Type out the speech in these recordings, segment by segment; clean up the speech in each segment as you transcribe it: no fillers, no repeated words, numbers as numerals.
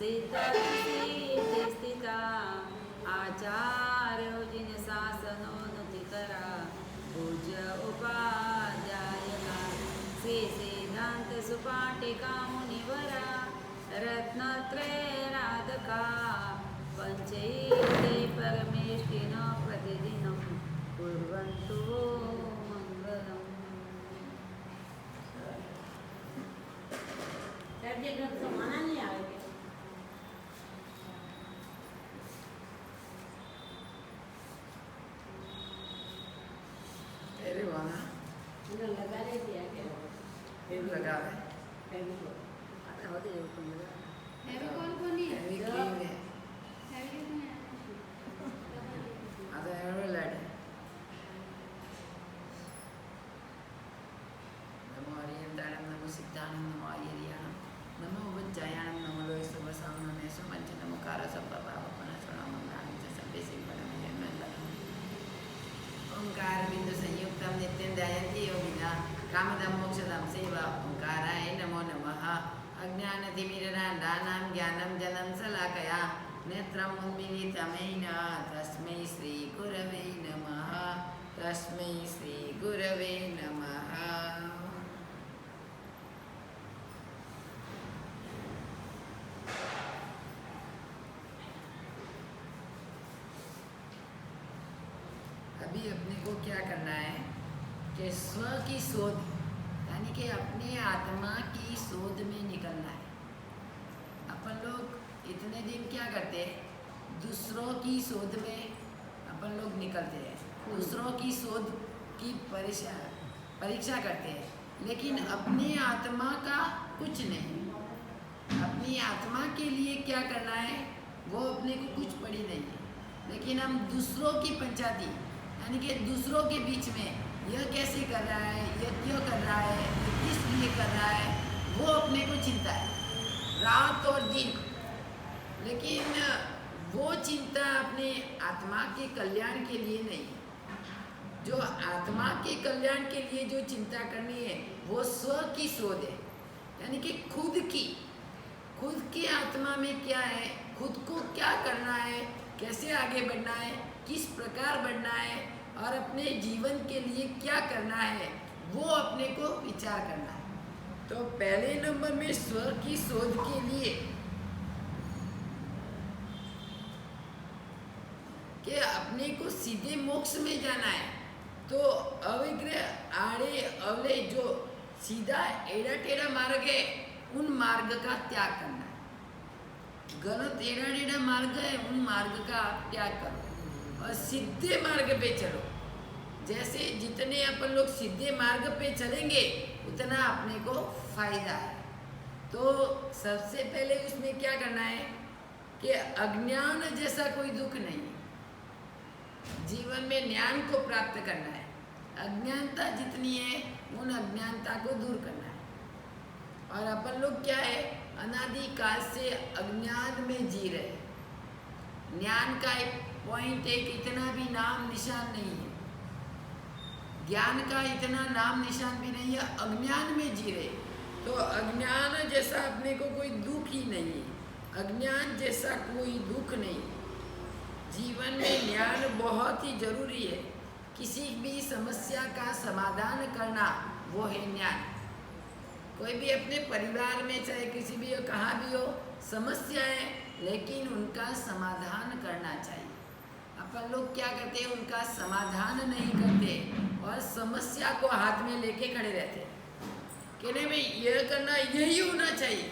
सिद्धसिद्धि स्थिता आचार्यो जिन शासनो नुति करा पूज्य उपाध्याय का श्री सिद्धांत सुपाटिका मुनिवरा रत्नत्रय राधका पंचैते परमेष्टिनो प्रतिदिनं कुर्वन्तु मंगलम्। ये घर से माना नहीं आएगा। तेरे वाला इन्हें लगा रही थी आगे। फिर लगा है आता होते हैं उसको लगा फेविकॉल को नहीं हैवी क्रीम है फेविकॉल नहीं आता है लैड नमो हरियंताणं नमो सिद्धाणं नमो आर्याणं नमो वज्जायाणं नमो लोहितसुभसाम्नमे सुमंचनमुखार सप्पभावपनश्रणमंगानि च सभ्ये सिंहणमिजन्मन्दनं ओंकार बिंदु संयुक्तं नित्यं ध्यायन्ति योगिनः कामदं मोक्षदं सेवा ओंकाराय नमो नमः अज्ञानतिमिरान्धानां ज्ञानं जनं शलाकया नेत्रम् उन्मीलितमेन तस्मै श्रीगुरवे नमः तस्मै श्रीगुरवे नमः। अभी अपने को क्या करना है कि स्व की शोध यानी कि अपने आत्मा की शोध में निकलना है। अपन लोग इतने दिन क्या करते हैं दूसरों की शोध में अपन लोग निकलते हैं, दूसरों की शोध की परीक्षा करते हैं, लेकिन अपनी आत्मा का कुछ नहीं। अपनी आत्मा के लिए क्या करना है वो अपने को कुछ पड़ी नहीं है, लेकिन हम दूसरों की पंचायती यानी कि दूसरों के बीच में यह कैसे कर रहा है, यह क्यों कर रहा है, यह किस लिए कर रहा है, वो अपने को चिंता है रात और दिन। लेकिन वो चिंता अपने आत्मा के कल्याण के लिए नहीं। जो आत्मा के कल्याण के लिए जो चिंता करनी है वो स्व की शोध है, यानी कि खुद की आत्मा में क्या है, खुद को क्या करना है, कैसे आगे बढ़ना है, किस प्रकार बढ़ना है और अपने जीवन के लिए क्या करना है वो अपने को विचार करना है। तो पहले नंबर में स्व की शोध के लिए कि अपने को सीधे मोक्ष में जाना है तो अविग्रह आड़े अवले जो सीधा एड़ा टेढ़ा मार्ग है उन मार्ग का त्याग करना है। गलत एड़ा टेढ़ा मार्ग है उन मार्ग का आप त्याग करो और सीधे मार्ग पे चलो। जैसे जितने अपन लोग सीधे मार्ग पे चलेंगे उतना अपने को फायदा है। तो सबसे पहले उसमें क्या करना है कि अज्ञान जैसा कोई दुख नहीं है, जीवन में ज्ञान को प्राप्त करना है। अज्ञानता जितनी है उन अज्ञानता को दूर करना है। और अपन लोग क्या है अनादि काल से अज्ञान में जी रहे। ज्ञान का एक पॉइंट एक इतना भी नाम निशान नहीं है, ज्ञान का इतना नाम निशान भी नहीं है, अज्ञान में जी रहे। तो अज्ञान जैसा अपने को कोई दुख ही नहीं है, अज्ञान जैसा कोई दुख नहीं। जीवन में ज्ञान बहुत ही जरूरी है। किसी भी समस्या का समाधान करना वो है ज्ञान। कोई भी अपने परिवार में चाहे किसी भी कहाँ भी हो समस्या है, लेकिन उनका समाधान करना चाहिए। अपन लोग क्या करते हैं उनका समाधान नहीं करते और समस्या को हाथ में लेके खड़े रहते हैं कि नहीं भाई यह करना यही होना चाहिए।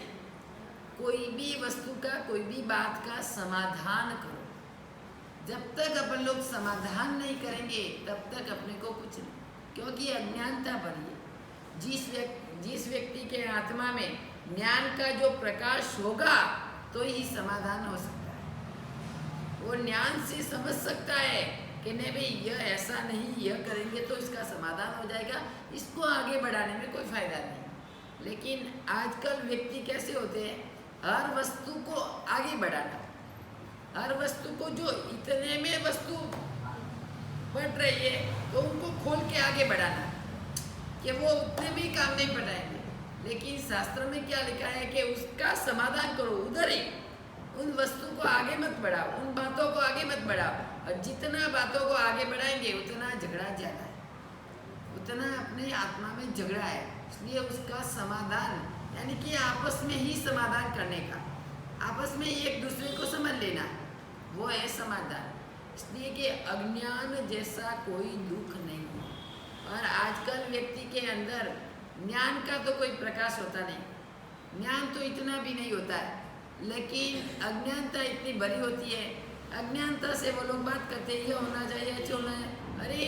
कोई भी वस्तु का कोई भी बात का समाधान करो। जब तक अपन लोग समाधान नहीं करेंगे तब तक अपने को कुछ नहीं, क्योंकि अज्ञानता भरी है। जिस व्यक्ति के आत्मा में ज्ञान का जो प्रकाश होगा तो ही समाधान हो सकता है। वो ज्ञान से समझ सकता है कि नहीं भाई यह ऐसा नहीं, यह करेंगे तो इसका समाधान हो जाएगा, इसको आगे बढ़ाने में कोई फायदा नहीं। लेकिन आजकल व्यक्ति कैसे होते हैं, हर वस्तु को आगे बढ़ाना, हर वस्तु को जो इतने में वस्तु बढ़ रही है तो उनको खोल के आगे बढ़ाना कि वो उतने भी काम नहीं बढ़ाएंगे। लेकिन शास्त्र में क्या लिखा है कि उसका समाधान करो उधर ही, उन वस्तु को आगे मत बढ़ाओ, उन बातों को आगे मत बढ़ाओ। और जितना बातों को आगे बढ़ाएंगे उतना झगड़ा ज़्यादा है, उतना अपने आत्मा में झगड़ा है। इसलिए उसका समाधान यानी कि आपस में ही समाधान करने का, आपस में एक दूसरे को समझ लेना, वो है समाधान। इसलिए कि अज्ञान जैसा कोई दुख नहीं। और आजकल व्यक्ति के अंदर ज्ञान का तो कोई प्रकाश होता नहीं, ज्ञान तो इतना भी नहीं होता है, लेकिन अज्ञानता इतनी बड़ी होती है। अज्ञानता से वो लोग बात करते हैं ये होना चाहिए, अच्छा होना है। अरे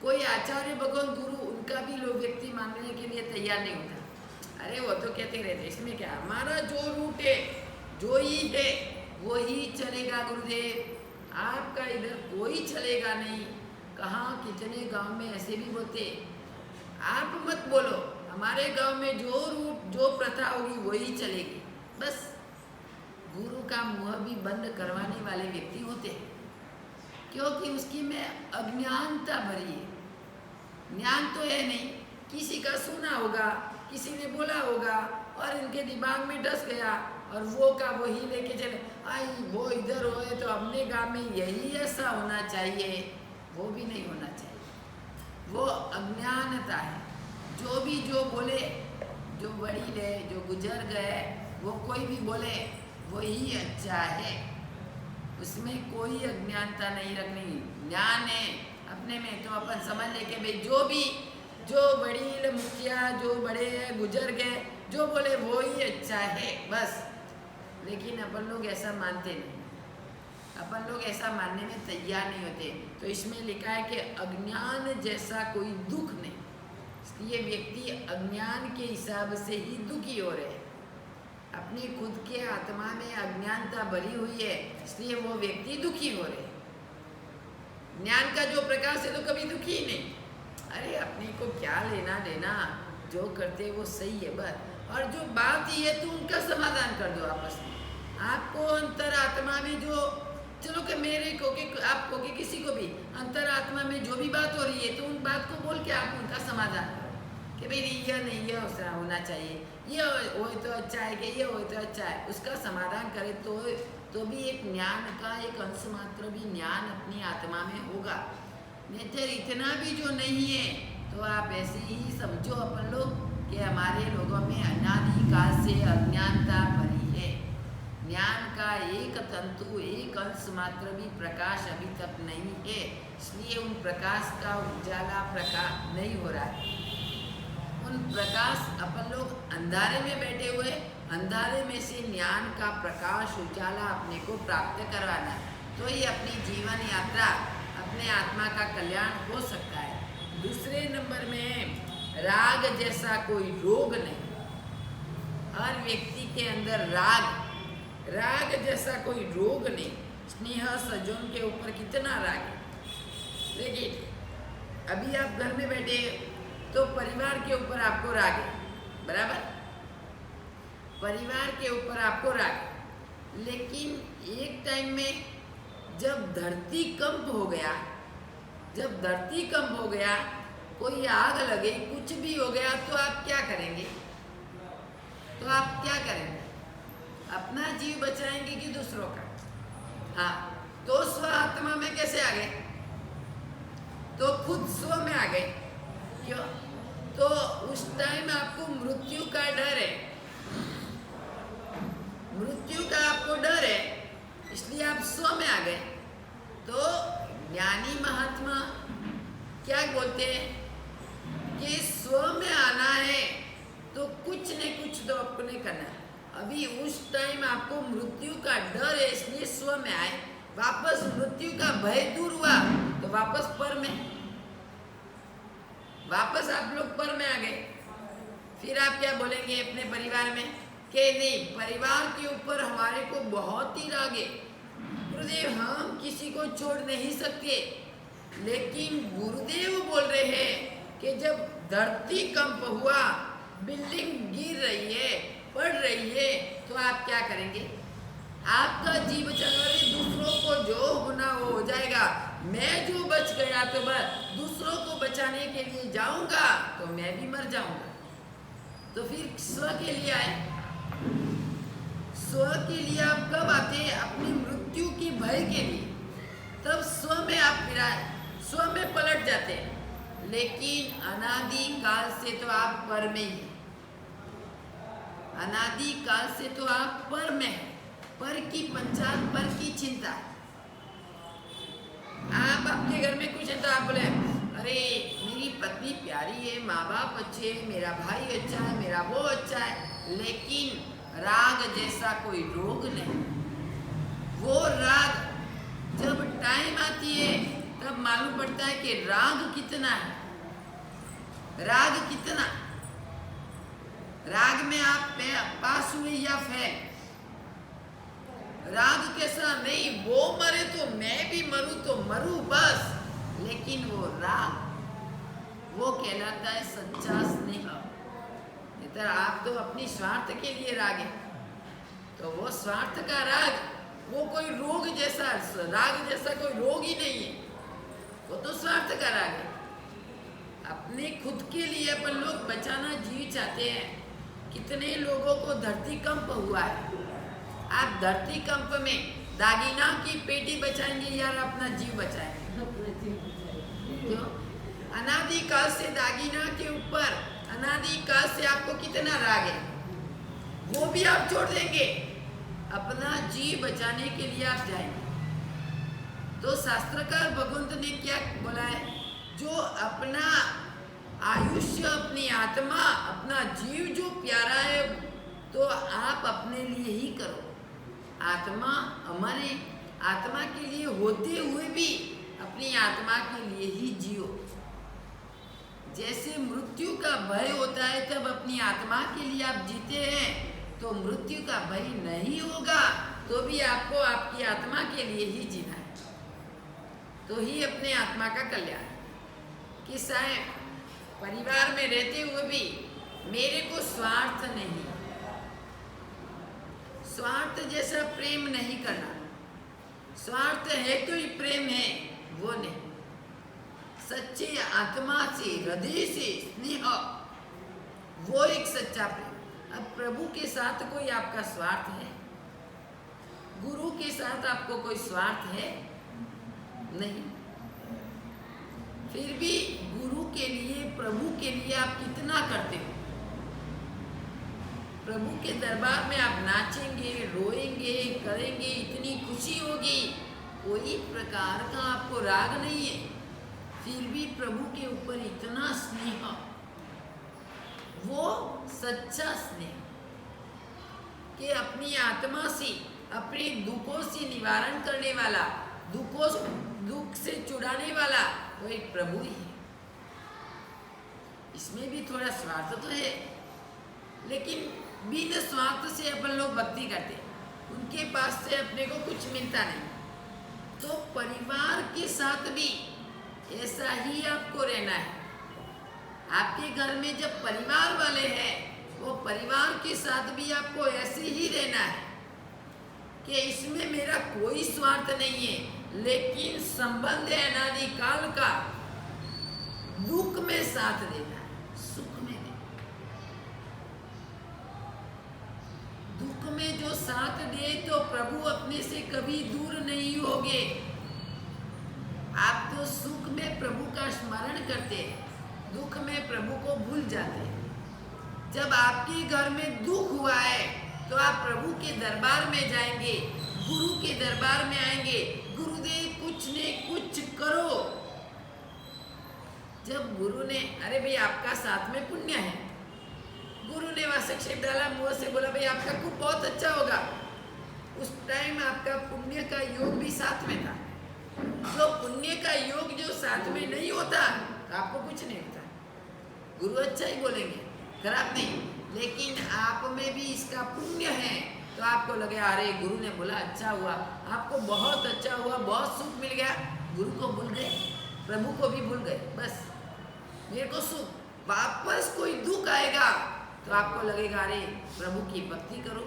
कोई आचार्य भगवान गुरु उनका भी लोग व्यक्ति मानने के लिए तैयार नहीं होता। अरे वो तो कहते रहते इसमें क्या, हमारा जो रूट है जो ही है वो ही चलेगा गुरुदेव, आपका इधर कोई चलेगा नहीं। कहाँ कितने गांव में ऐसे भी बोलते, आप मत बोलो, हमारे गांव में जो रूट जो प्रथा होगी वही चलेगी। बस गुरु का मुंह भी बंद करवाने वाले व्यक्ति होते हैं, क्योंकि उसकी में अज्ञानता भरी है। ज्ञान तो है नहीं, किसी का सुना होगा, किसी ने बोला होगा और इनके दिमाग में डस गया और वो का वही लेके चले, आई वो इधर होए तो अपने गांव में यही ऐसा होना चाहिए, वो भी नहीं होना चाहिए। वो अज्ञानता है। जो भी जो बोले, जो बड़ी है, जो गुजर गए, वो कोई भी बोले वही अच्छा है, उसमें कोई अज्ञानता नहीं रखनी। ज्ञान है अपने में तो अपन समझ ले के भाई जो भी जो बड़ी मुखिया जो बड़े गुजर गए जो बोले वो ही अच्छा है बस। लेकिन अपन लोग ऐसा मानते नहीं, अपन लोग ऐसा मानने में तैयार नहीं होते। तो इसमें लिखा है कि अज्ञान जैसा कोई दुख नहीं। इसलिए व्यक्ति अज्ञान के हिसाब से ही दुखी हो रहे हैं। अपनी खुद के आत्मा में अज्ञानता भरी हुई है, इसलिए वो व्यक्ति दुखी हो रहे हैं। ज्ञान का जो प्रकाश है तो कभी दुखी ही नहीं। अरे अपने को क्या लेना देना, जो करते वो सही है बस। और जो बात ही है तो उनका समाधान कर दो आपस में। आपको अंतरात्मा में जो चलो कि मेरे को कि आपको कि किसी को भी अंतरात्मा में जो भी बात हो रही है तो उन बात को बोल के आप उनका समाधान करो कि भाई यह नहीं यह होना चाहिए, ये हो तो अच्छा है कि ये हो तो अच्छा है, उसका समाधान करे तो भी एक ज्ञान का एक अंश मात्र भी ज्ञान अपनी आत्मा में होगा। नहीं तो इतना भी जो नहीं है तो आप ऐसे ही समझो अपन लोग कि हमारे लोगों में अनादिकाल से अज्ञानता भरी है। ज्ञान का एक तंतु एक अंश मात्र भी प्रकाश अभी तक नहीं है, इसलिए उन प्रकाश का उजाला प्रकाश नहीं हो रहा है। उन प्रकाश अपन लोग अंधारे में बैठे हुए, अंधारे में से ज्ञान का प्रकाश उजाला अपने को प्राप्त करवाना, तो ही अपनी जीवन यात्रा अपने आत्मा का कल्याण हो सकता है। दूसरे नंबर में राग जैसा कोई रोग नहीं। हर व्यक्ति के अंदर राग जैसा कोई रोग नहीं। स्नेह सजन के ऊपर कितना राग है, लेकिन अभी आप घर में बैठे तो परिवार के ऊपर आपको राग है, बराबर, परिवार के ऊपर आपको राग है। लेकिन एक टाइम में जब धरती कंप हो गया, जब धरती कंप हो गया, कोई आग लगे, कुछ भी हो गया, तो आप क्या करेंगे? तो आप क्या करेंगे? अपना जीव बचाएंगे कि दूसरों का? हाँ, तो स्व आत्मा में कैसे आ गए? तो खुद स्व में आ गए। क्यों? तो उस टाइम आपको मृत्यु का डर है, मृत्यु का आपको डर है, इसलिए आप स्व में आ गए। तो ज्ञानी महात्मा क्या बोलते हैं कि स्व में आना है तो कुछ न कुछ तो आपने करना है। अभी उस टाइम आपको मृत्यु का डर है, इसलिए स्व में आए। वापस मृत्यु का भय दूर हुआ तो वापस पर में, वापस आप लोग पर में आ गए। फिर आप क्या बोलेंगे अपने परिवार में कि नहीं, परिवार के ऊपर हमारे को बहुत ही राग है गुरुदेव, हम किसी को छोड़ नहीं सकते। लेकिन गुरुदेव बोल रहे हैं कि जब धरती कंप हुआ, बिल्डिंग गिर रही है, पड़ रही है, तो आप क्या करेंगे? आपका जीव चल रही, दूसरों को जो होना वो हो जाएगा। मैं जो बच गया तो बस दूसरों को बचाने के लिए जाऊंगा तो मैं भी मर जाऊंगा। तो फिर स्व के लिए आए, स्व के लिए आप कब आते हैं? अपनी मृत्यु की भय के लिए। तब स्व में आप विराज, स्व में पलट जाते हैं। लेकिन अनादि काल से तो आप पर में ही हैं। अनादि काल से तो आप पर में हैं। पर की पंचायत, पर की चिंता। आप आपके घर में कुछ है तो आप बोले अरे मेरी पत्नी प्यारी है, माँ बाप अच्छे हैं, मेरा भाई अच्छा है, मेरा वो अच्छा है, लेकिन राग जैसा कोई रोग नहीं। वो राग जब टाइम आती है तब मालूम पड़ता है कि राग कितना है। राग कितना, राग में आप पास हुए या फेल। राग कैसा नहीं, वो मरे तो मैं भी मरूं तो मरूं बस, लेकिन वो राग वो कहलाता है सच्चा स्नेह। इधर आप तो अपनी स्वार्थ के लिए राग है, तो वो स्वार्थ का राग, वो कोई रोग जैसा राग जैसा कोई रोग ही नहीं है, वो तो स्वार्थ का राग है। अपने खुद के लिए अपन लोग बचाना जी चाहते हैं। कितने लोगों को धरती कंप हुआ है। आप धरती कंप में दागिना की पेटी बचाएंगे या अपना जीव बचाएंगे? क्यों? अनादि काल से दागिना के ऊपर, अनादि काल से आपको कितना राग है, वो भी आप छोड़ देंगे, अपना जीव बचाने के लिए आप जाएंगे। तो शास्त्रकार भगवंत ने क्या बोला है? जो अपना आयुष्य, अपनी आत्मा, अपना जीव जो प्यारा है, तो आप अपने लिए ही करो। आत्मा हमारे आत्मा के लिए होते हुए भी अपनी आत्मा के लिए ही जियो। जैसे मृत्यु का भय होता है तब अपनी आत्मा के लिए आप जीते हैं, तो मृत्यु का भय नहीं होगा तो भी आपको आपकी आत्मा के लिए ही जीना है, तो ही अपने आत्मा का कल्याण। कि साहब परिवार में रहते हुए भी मेरे को स्वार्थ नहीं, स्वार्थ जैसा प्रेम नहीं करना। स्वार्थ है तो ही प्रेम है, वो नहीं। सच्चे आत्मा से, हृदय से स्नेह, वो एक सच्चा प्रेम। अब प्रभु के साथ कोई आपका स्वार्थ है? गुरु के साथ आपको कोई स्वार्थ है? नहीं। फिर भी गुरु के लिए, प्रभु के लिए आप कितना करते हो? प्रभु के दरबार में आप नाचेंगे, रोएंगे, करेंगे, इतनी खुशी होगी, कोई प्रकार का आपको राग नहीं है, फिर भी प्रभु के ऊपर इतना स्नेह, वो सच्चा स्नेह कि अपनी आत्मा से, अपने दुखों से निवारण करने वाला, दुख से छुड़ाने वाला, वो एक प्रभु ही है। इसमें भी थोड़ा स्वार्थ तो है, लेकिन बिना स्वार्थ से अपन लोग भक्ति करते हैं, उनके पास से अपने को कुछ मिलता नहीं। तो परिवार के साथ भी ऐसा ही आपको रहना है। आपके घर में जब परिवार वाले हैं, वो परिवार के साथ भी आपको ऐसे ही रहना है कि इसमें मेरा कोई स्वार्थ नहीं है, लेकिन संबंध है अनादि काल का। दुख में साथ देना है, सुख में नहीं। दुख में जो साथ दे तो प्रभु अपने से कभी दूर नहीं होगे। आप तो सुख में प्रभु का स्मरण करते हैं, दुख में प्रभु को भूल जाते हैं। जब आपके घर में दुख हुआ है तो आप प्रभु के दरबार में जाएंगे, गुरु के दरबार में आएंगे, गुरुदेव कुछ ने कुछ करो। जब गुरु ने, अरे भाई आपका साथ में पुण्य है, गुरु ने वासक्षेप डाला, मुंह से बोला भाई आपका कुछ बहुत अच्छा होगा। उस टाइम आपका पुण्य का योग भी साथ में था। जो पुण्य का योग जो साथ में नहीं होता तो आपको कुछ नहीं होता। गुरु अच्छा ही बोलेंगे, खराब नहीं, लेकिन आप में भी इसका पुण्य है तो आपको लगे अरे गुरु ने बोला अच्छा हुआ, आपको बहुत अच्छा हुआ, बहुत सुख मिल गया। गुरु को भूल गए, प्रभु को भी भूल गए, बस मेरे को सुख। वापस कोई दुख आएगा तो आपको लगेगा अरे प्रभु की भक्ति करो,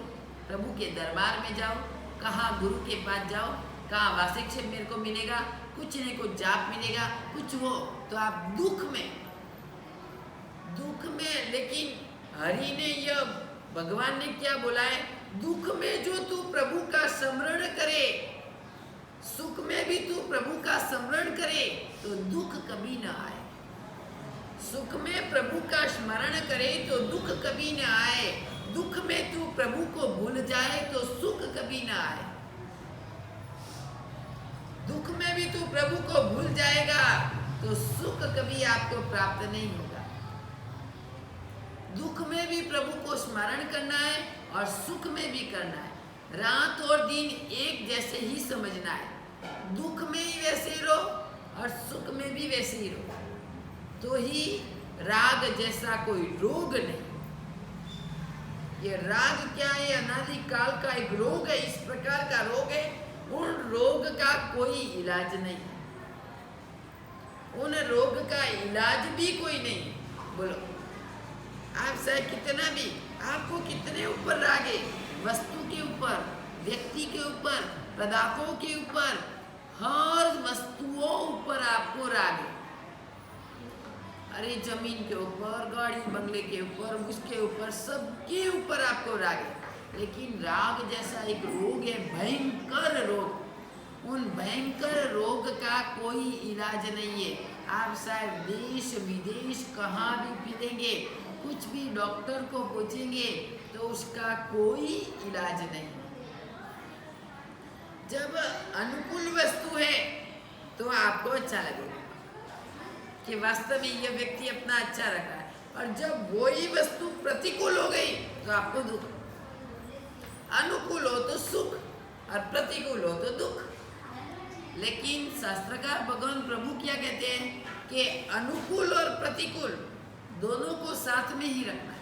प्रभु के दरबार में जाओ, कहाँ गुरु के पास जाओ, कहाँ वासक्षेप मेरे को मिलेगा, कुछ नहीं कुछ जाप मिलेगा, कुछ हो। तो आप दुख में, लेकिन हरि ने यह, भगवान ने क्या बोला है दुख में जो तू प्रभु का स्मरण करे, सुख में भी तू प्रभु का स्मरण करे तो दुख कभी न आए। सुख में प्रभु का स्मरण करे तो दुख कभी न आए। दुख में तू प्रभु को भूल जाए तो सुख कभी न आए। दुख में भी तू प्रभु को भूल जाएगा तो सुख कभी आपको प्राप्त नहीं होगा। दुख में भी प्रभु को स्मरण करना है और सुख में भी करना है। रात और दिन एक जैसे ही समझना है। दुख में ही वैसे ही रहो और सुख में भी वैसे ही रहो, तो ही राग जैसा कोई रोग नहीं। ये राग क्या है? अनादि काल का एक रोग है। इस प्रकार का रोग है, उन रोग का कोई इलाज नहीं, उन रोग का इलाज भी कोई नहीं। बोलो, आप चाहे कितना भी, आपको कितने ऊपर राग है, वस्तु के ऊपर, व्यक्ति के ऊपर, पदार्थों के ऊपर, हर वस्तुओं ऊपर आपको राग है। अरे जमीन के ऊपर, गाड़ी बंगले के ऊपर, उसके ऊपर, सबके ऊपर आपको राग है। लेकिन राग जैसा एक रोग है, भयंकर रोग। उन भयंकर रोग का कोई इलाज नहीं है। आप शायद देश विदेश कहाँ भी फिरेंगे, कुछ भी डॉक्टर को पूछेंगे तो उसका कोई इलाज नहीं। जब अनुकूल वस्तु है तो आपको अच्छा लगेगा कि वास्तव में यह व्यक्ति अपना अच्छा रखा है, और जब वही वस्तु प्रतिकूल हो गई तो आपको दुख। अनुकूल हो तो सुख और प्रतिकूल हो तो दुख। लेकिन शास्त्रकार भगवान प्रभु क्या कहते हैं कि अनुकूल और प्रतिकूल दोनों को साथ में ही रखना है।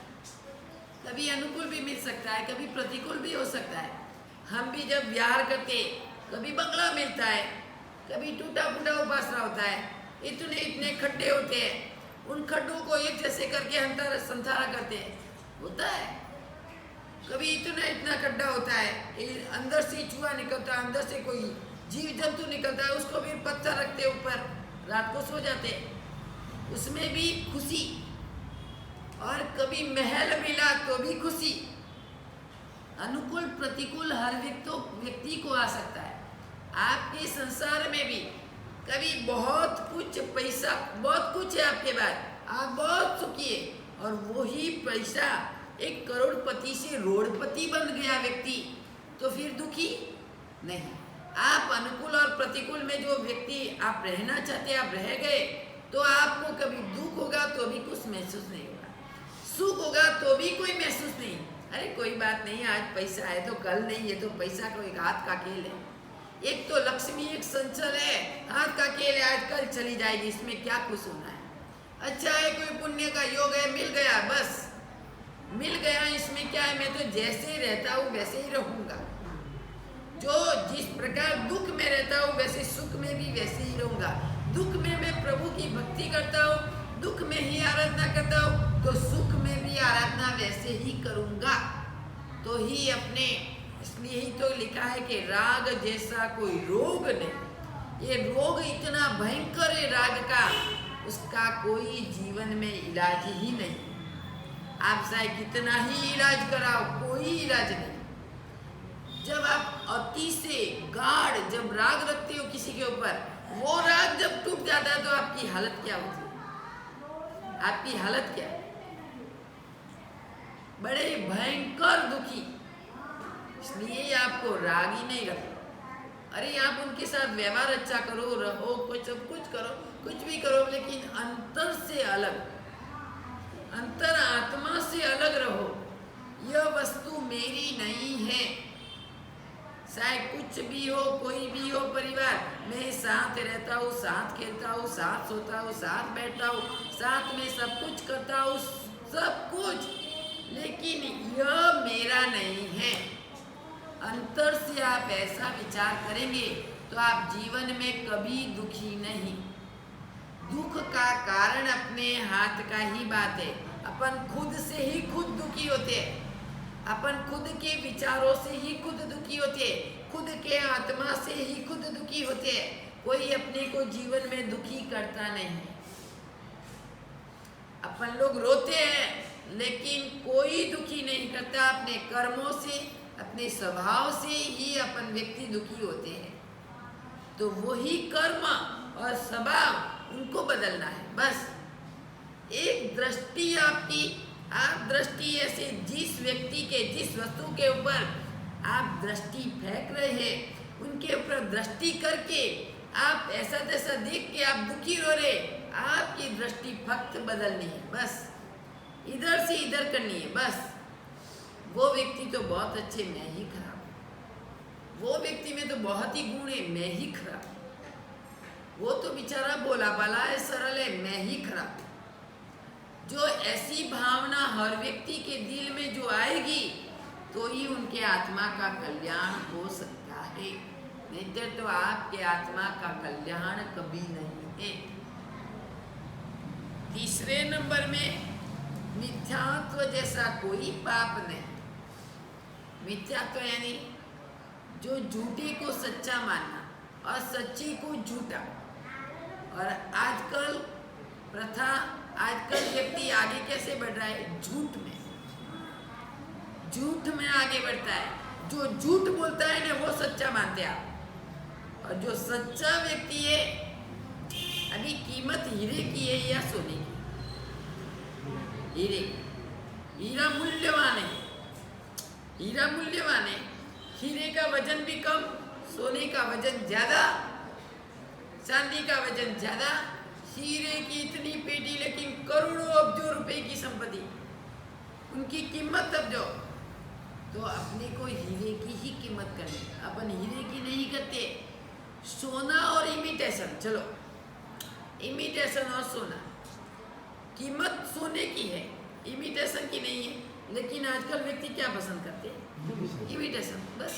कभी अनुकूल भी मिल सकता है, कभी प्रतिकूल भी हो सकता है। हम भी जब विहार करते, कभी बंगला मिलता है, कभी टूटा फूटा उपासना होता है, इतने इतने खड्डे होते हैं, उन खड्डों को एक जैसे करके हम संसारा करते हैं, होता है। कभी इतना इतना खड्डा होता है, अंदर से चूहा निकलता है, अंदर से कोई जीव जंतु निकलता है, उसको भी पत्थर रखते ऊपर, रात को सो जाते हैं, उसमें भी खुशी। और कभी महल मिला तो भी खुशी। अनुकूल प्रतिकूल हर व्यक्ति को आ सकता है। आपके संसार में भी कभी बहुत कुछ पैसा, बहुत कुछ है आपके पास, आप बहुत सुखी है, और वही पैसा एक करोड़पति से रोड़पति बन गया व्यक्ति, तो फिर दुखी नहीं। आप अनुकूल और प्रतिकूल में जो व्यक्ति आप रहना चाहते हैं, आप रह गए, तो आपको कभी दुख होगा तो भी कुछ महसूस नहीं होगा, सुख होगा तो भी कोई महसूस नहीं। अरे कोई बात नहीं, आज पैसा है तो कल नहीं है, तो पैसा को एक हाथ का खेल है। एक तो लक्ष्मी एक संचल है, हाथ का खेल है, आज कल चली जाएगी, इसमें क्या खुश होना है। अच्छा है, कोई पुण्य का योग है, मिल गया, बस मिल गया, इसमें क्या है, मैं तो जैसे रहता हूँ वैसे ही रहूँगा। जो जिस प्रकार दुख में रहता हूँ वैसे सुख में भी वैसे ही रहूँगा। दुख में मैं प्रभु की भक्ति करता हूँ, दुख में ही आराधना करता हूँ, तो सुख में भी आराधना वैसे ही करूँगा। तो ही अपने, इसलिए ही तो लिखा है कि राग जैसा कोई रोग नहीं। ये रोग इतना भयंकर है राग का, उसका कोई जीवन में इलाज ही नहीं। आप चाहे कितना ही इलाज कराओ, कोई इलाज नहीं। जब आप अति से गाढ़ जब राग रखते हो किसी के ऊपर, वो राग जब टूट जाता है तो आपकी हालत क्या होती है? आपकी हालत क्या है? बड़े भयंकर दुखी। इसलिए आपको राग ही नहीं रखो। अरे आप उनके साथ व्यवहार अच्छा करो, रहो, कुछ सब कुछ करो, कुछ भी करो, लेकिन अंतर से अलग, अंतर आत्मा से अलग रहो। यह वस्तु मेरी नहीं है। चाहे कुछ भी हो, कोई भी हो परिवार, मैं साथ रहता हूँ, साथ खेलता हूँ, साथ सोता हूँ, साथ बैठता हूँ, साथ में सब कुछ करता हूँ, सब कुछ, लेकिन यह मेरा नहीं है। अंतर से आप ऐसा विचार करेंगे तो आप जीवन में कभी दुखी नहीं। दुख का कारण अपने हाथ का ही बात है। अपन खुद से ही खुद दुखी होते हैं, अपन खुद के विचारों से ही खुद दुखी होते हैं, खुद के आत्मा से ही खुद दुखी होते हैं। कोई अपने को जीवन में दुखी करता नहीं। अपन लोग रोते हैं लेकिन कोई दुखी नहीं करता अपने कर्मों से, अपने स्वभाव से ही अपन व्यक्ति दुखी होते हैं, तो वही कर्म और स्वभाव उनको बदलना है। बस एक दृष्टि आपकी, आप दृष्टि ऐसे जिस व्यक्ति के, जिस वस्तु के ऊपर आप दृष्टि फेंक रहे हैं, उनके ऊपर दृष्टि करके आप ऐसा तैसा देख के आप दुखी हो रहे, आपकी दृष्टि फक्त बदलनी है। बस इधर से इधर करनी है। बस वो व्यक्ति तो बहुत अच्छे, मैं ही खराब। वो व्यक्ति में तो बहुत ही गुण है, मैं ही खराब। वो तो बेचारा बोला बाला है, सरल है, मैं ही खराब। जो ऐसी भावना हर व्यक्ति के दिल में जो आएगी, तो ही उनके आत्मा का कल्याण हो सकता है। नहीं तो आपके आत्मा का कल्याण कभी नहीं है। तीसरे नंबर में मिथ्यात्व जैसा कोई पाप नहीं। मिथ्यात्व यानी जो झूठे को सच्चा मानना और सच्चे को झूठा। और आजकल प्रथा, आजकल व्यक्ति आगे कैसे बढ़ रहा है? झूठ में, झूठ में आगे बढ़ता है। जो झूठ बोलता है ना, वो सच्चा मानते हैं आप। और जो सच्चा व्यक्ति है, अभी कीमत हीरे की है या सोने की? हीरे। हीरा मूल्यवान है, हीरा मूल्यवान है। हीरे का वजन भी कम, सोने का वजन ज्यादा, चांदी का वजन ज्यादा। हीरे की इतनी पेटी, लेकिन करोड़ों अब्जों रुपए की संपत्ति, उनकी कीमत अब जो। तो अपने को हीरे की ही कीमत करनी, अपन हीरे की नहीं करते। सोना और इमिटेशन, चलो इमिटेशन और सोना, कीमत सोने की है, इमिटेशन की नहीं है। लेकिन आजकल व्यक्ति क्या पसंद करते हैं? इमिटेशन, बस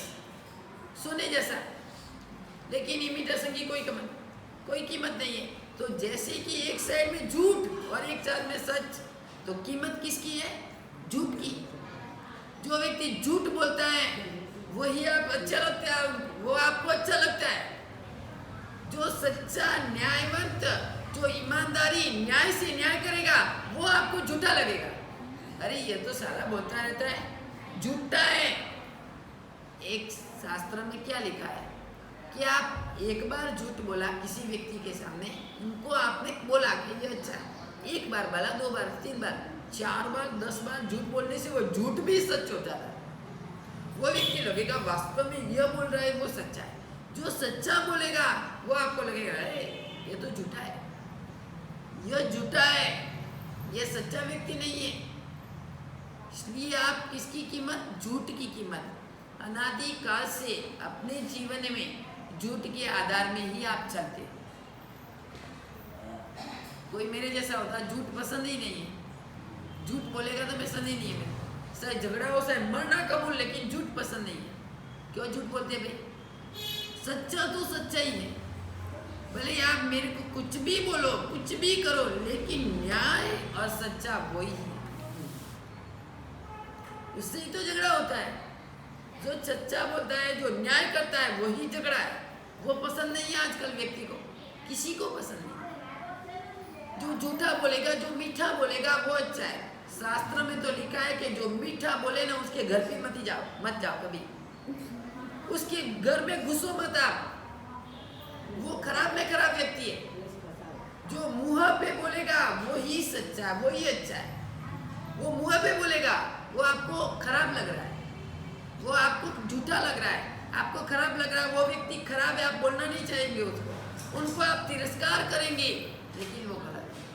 सोने जैसा, लेकिन इमिटेशन की कोई कीमत नहीं है। तो जैसे कि एक साइड में झूठ और एक साइड में सच, तो कीमत किसकी है? झूठ की। जो व्यक्ति झूठ बोलता है वही आप अच्छा लगता है, वो आपको अच्छा लगता है। जो सच्चा न्यायवंत, जो ईमानदारी न्याय से न्याय करेगा, वो आपको झूठा लगेगा। अरे ये तो सारा बोलता रहता है, झूठा है। एक शास्त्र में क्या लिखा है कि आप एक बार झूठ बोला किसी व्यक्ति के सामने, उनको आपने बोला कि ये अच्छा है, एक बार बोला, 2 बार, 3 बार, 4 बार, 10 बार झूठ बोलने से वो झूठ भी सच होता है। वो व्यक्ति लगेगा वास्तव में यह बोल रहा है, वो सच्चा है। जो सच्चा बोलेगा वो आपको लगेगा अरे ये तो झूठा है, यह झूठा है, यह सच्चा व्यक्ति नहीं है। इसलिए आप किसकी कीमत? झूठ की कीमत। अनादि काल से अपने जीवन में झूठ के आधार में ही आप चलते। कोई मेरे जैसा होता, झूठ पसंद ही नहीं है। झूठ बोलेगा तो पसंद ही नहीं है मेरे को। चाहे झगड़ा हो, चाहे मरना कबूल, लेकिन झूठ पसंद नहीं है। क्यों झूठ बोलते हैं भाई? सच्चा तो सच्चा ही है। भले आप मेरे को कुछ भी बोलो, कुछ भी करो, लेकिन न्याय और सच्चा वही है। उससे ही तो झगड़ा होता है। जो सच्चा बोलता है, जो न्याय करता है, वही झगड़ा है। वो पसंद नहीं है आजकल व्यक्ति को, किसी को पसंद नहीं। जो झूठा बोलेगा, जो मीठा बोलेगा, वो अच्छा है। शास्त्र में तो लिखा है कि जो मीठा बोले ना, उसके घर पे मत जाओ कभी, उसके घर में घुसो मत आप। वो खराब में खराब व्यक्ति है। जो मुंह पे बोलेगा वो ही सच्चा है, वो ही अच्छा है। वो मुंह पे बोलेगा, वो आपको खराब लग रहा है, वो आपको झूठा लग रहा है, आपको खराब लग रहा है, वो व्यक्ति खराब है, आप बोलना नहीं चाहेंगे उसको, उनको आप तिरस्कार करेंगे, लेकिन वो गलत है।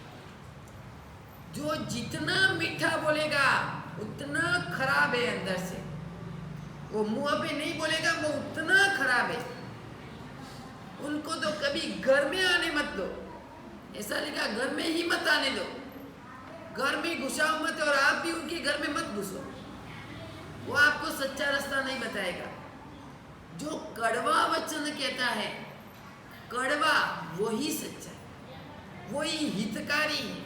जो जितना मीठा बोलेगा उतना खराब है अंदर से। वो मुंह पे नहीं बोलेगा, वो उतना खराब है। उनको तो कभी घर में आने मत दो। ऐसा लिखा, घर में ही मत आने दो, घर में घुसाओ मत, और आप भी उनके घर में मत घुसो। वो आपको सच्चा रास्ता नहीं बताएगा। जो कड़वा वचन कहता है, कड़वा वही सच्चा है, वही हितकारी है,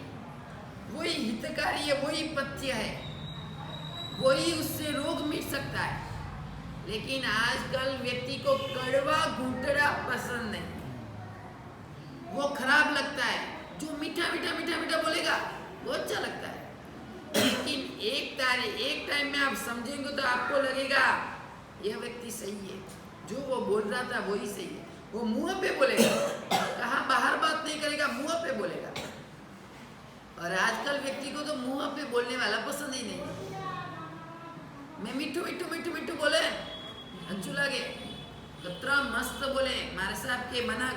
वही हितकारी है, वही पथ्य है, वही उससे रोग मिट सकता है। लेकिन आजकल व्यक्ति को कड़वा घूंटड़ा पसंद नहीं, वो खराब लगता है। जो मीठा मीठा मीठा मीठा बोलेगा वो अच्छा लगता है। लेकिन एक टाइम में आप समझेंगे तो आपको लगेगा यह व्यक्ति सही है, जो वो बोल रहा था वही सही है। वो मुंह पे बोलेगा, कहाँ बाहर बात नहीं करेगा, मुंह पे बोलेगा। और आजकल व्यक्ति को तो मुंह पे बोलने वाला पसंद ही नहीं। मैं मिठू मिठू मिठू मिठू बोले अच्छू लगे, कतरा मस्त बोले मारे साहब के मना,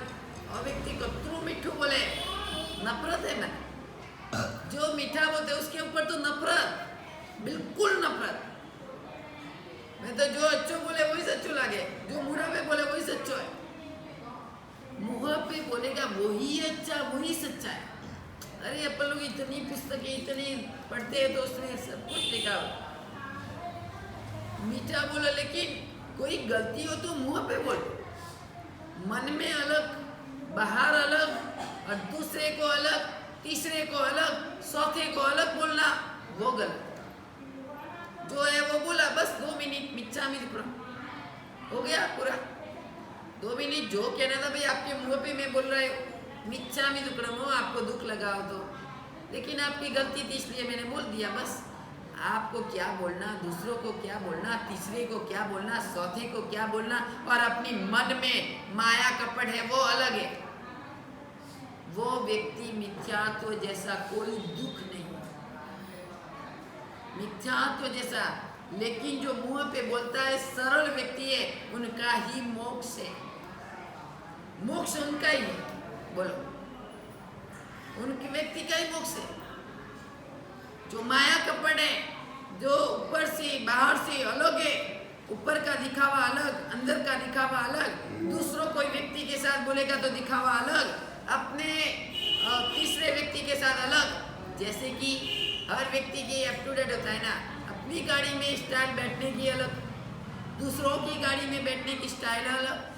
और व्यक्ति कतरू मिठू बोले नफरत है मन। जो मीठा बोलते उसके ऊपर तो नफरत, बिल्कुल नफरत। मैं तो जो अच्छो बोले वही सच्चो लगे, जो मुंह पे बोले वही सच्चो है। मुंह पे बोलेगा वही अच्छा, वही सच्चा है। अरे अपन लोग इतनी पुस्तकें इतनी पढ़ते हैं तो उसमें सब कुछ लिखा हो। मीठा बोला, लेकिन कोई गलती हो तो मुंह पे बोल। मन में अलग, बाहर अलग, और दूसरे को अलग, तीसरे को अलग, चौथे को अलग बोलना वो गलत। जो है वो बोला, बस 2 मिनट मिच्छा में पूरा हो गया, पूरा 2 मिनट जो कहना था भाई आपके मुंह पे मैं बोल रहा हूँ मिच्छा में दुक्कड़म हो, आपको दुख लगा हो तो, लेकिन आपकी गलती थी इसलिए मैंने बोल दिया। बस आपको क्या बोलना, दूसरों को क्या बोलना, तीसरे को क्या बोलना, चौथे को क्या बोलना, और अपनी मन में माया कपट है वो अलग है। वो व्यक्ति मिथ्यात्व जैसा कोई दुख नहीं, मिथ्यात्व जैसा, लेकिन जो मुंह पे बोलता है सरल व्यक्ति है, उनका ही मोक्ष है। मोक्ष उनका ही है, बोलो, उनके व्यक्ति का ही मोक्ष है। जो माया कपट है, जो ऊपर से बाहर से अलग है, ऊपर का दिखावा अलग, अंदर का दिखावा अलग, दूसरों कोई व्यक्ति के साथ बोलेगा तो दिखावा अलग, अपने तीसरे व्यक्ति के साथ अलग। जैसे कि हर व्यक्ति के अप टू डेट होता है ना, अपनी गाड़ी में स्टाइल बैठने की अलग, दूसरों की गाड़ी में बैठने की स्टाइल अलग,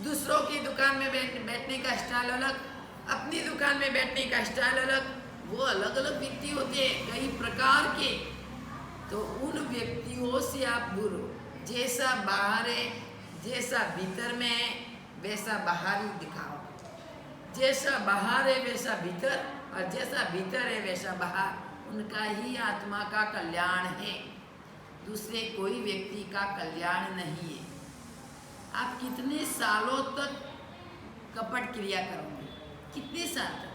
दूसरों की दुकान में बैठने का स्टाइल अलग, अपनी दुकान में बैठने का स्टाइल अलग। वो अलग अलग व्यक्ति होते हैं कई प्रकार के। तो उन व्यक्तियों से आप दूर हो। जैसा बाहर है, जैसा भीतर में है, वैसा बाहर ही दिखाओ। जैसा बाहर है वैसा भीतर, और जैसा भीतर है वैसा बाहर। उनका ही आत्मा का कल्याण है, दूसरे कोई व्यक्ति का कल्याण नहीं है। आप कितने सालों तक कपट क्रिया करोगे? कितने साल तक?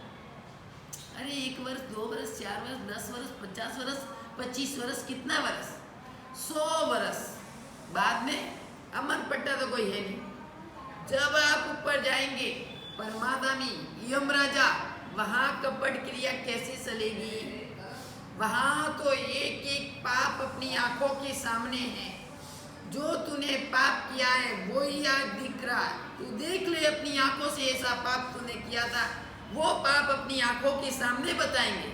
अरे 1 वर्ष, 2 वर्ष, 4 वर्ष, 10 वर्ष, 50 वर्ष, 25 वर्ष, कितना वर्ष? 100 वर्ष बाद में अमर पट्टा तो कोई है नहीं। जब आप ऊपर जाएंगे परमादामी यमराजा, वहां कपट क्रिया कैसे चलेगी? वहां तो एक एक पाप अपनी आंखों के सामने है। जो तूने पाप किया है वो ही आज दिख रहा है। तू देख ले अपनी आंखों से, ऐसा पाप तूने किया था, वो पाप अपनी आंखों के सामने बताएंगे।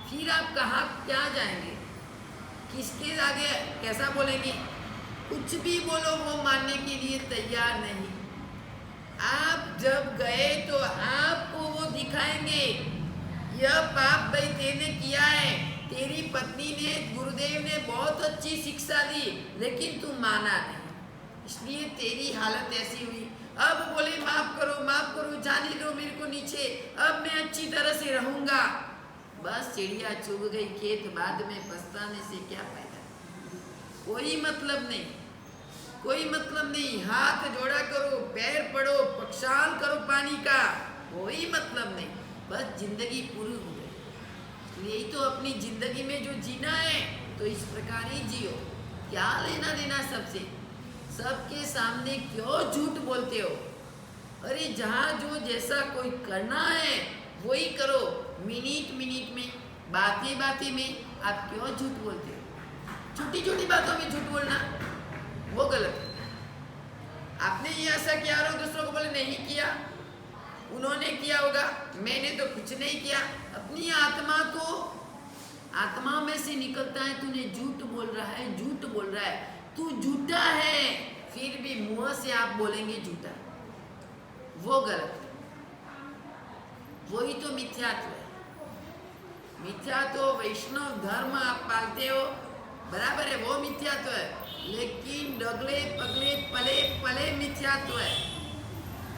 फिर आप कहाँ क्या जाएंगे? किसके आगे कैसा बोलेंगे? कुछ भी बोलो वो मानने के लिए तैयार नहीं। आप जब गए तो आपको वो दिखाएंगे, यह पाप भाई तेने किया है, तेरी पत्नी ने, गुरुदेव ने बहुत अच्छी शिक्षा दी, लेकिन तू माना नहीं, इसलिए तेरी हालत ऐसी हुई। अब बोले माफ करो, जाने दो मेरे को नीचे, अब मैं अच्छी तरह से रहूंगा। बस चिड़िया चुग गई खेत, बाद में पछताने से क्या फायदा? कोई मतलब नहीं, कोई मतलब नहीं। हाथ जोड़ा करो, पैर पड़ो, पक्षाल करो पानी का, कोई मतलब नहीं। बस जिंदगी पूरी हो गई। यही तो अपनी जिंदगी में जो जीना है तो इस प्रकार ही जियो। क्या लेना देना सबसे? सबके सामने क्यों झूठ बोलते हो? अरे जहाँ जो जैसा कोई करना है वही करो। मिनट मिनट में, बातें बातें में आप क्यों झूठ बोलते हो? छोटी छोटी बातों में झूठ बोलना वो गलत है। आपने ये ऐसा किया और दूसरों को बोले नहीं किया, उन्होंने किया होगा, मैंने तो कुछ नहीं किया। अपनी आत्मा तो आत्मा में से निकलता है, तूने झूठ बोल रहा है, झूठ बोल रहा है, तू झूठा है, फिर भी मुंह से आप बोलेंगे झूठा, वो गलत है। वही तो मिथ्यात्व है। मिथ्यात्व वैष्णव धर्म आप पालते हो, बराबर है, वो मिथ्यात्व है। लेकिन डगले पगले पले पले मिथ्यात्व है।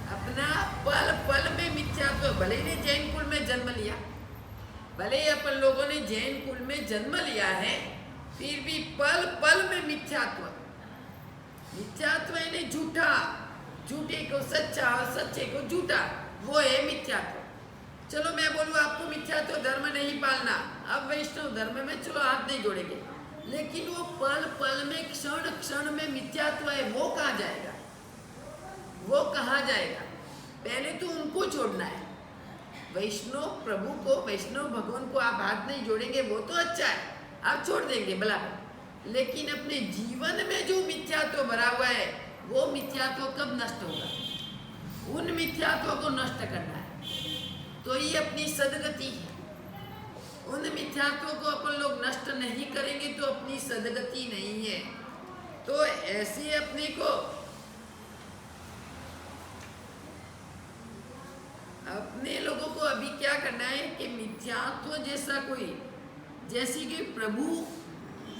अपना पल पल में मिथ्यात्व। भले ने जैन कुल में जन्म लिया, भले अपन लोगों ने जैन कुल में जन्म लिया है, फिर भी पल पल में मिथ्यात्व। मिथ्यात्व यानी झूठा, झूठे को सच्चा और सच्चे को झूठा, वो है मिथ्यात्व। चलो मैं बोलूँ आपको मिथ्यात्व धर्म नहीं पालना, अब वैष्णव धर्म में चलो हाथ नहीं जोड़ेंगे, लेकिन वो पल पल में क्षण क्षण में मिथ्यात्व है, वो कहाँ जाएगा? वो कहाँ जाएगा? पहले तो उनको छोड़ना है। वैष्णव प्रभु को, वैष्णव भगवान को आप हाथ नहीं जोड़ेंगे वो तो अच्छा है, आप छोड़ देंगे बराबर, लेकिन अपने जीवन में जो मिथ्यात्व भरा हुआ है वो मिथ्यात्व कब नष्ट होगा? उन मिथ्यात्व को नष्ट करना है, तो ये अपनी सदगति है। उन मिथ्यात्व को अपन लोग नष्ट नहीं करेंगे तो अपनी सदगति नहीं है। तो ऐसे अपने को अपने लोगों को अभी क्या करना है कि मिथ्यात्व जैसा कोई, जैसे कि प्रभु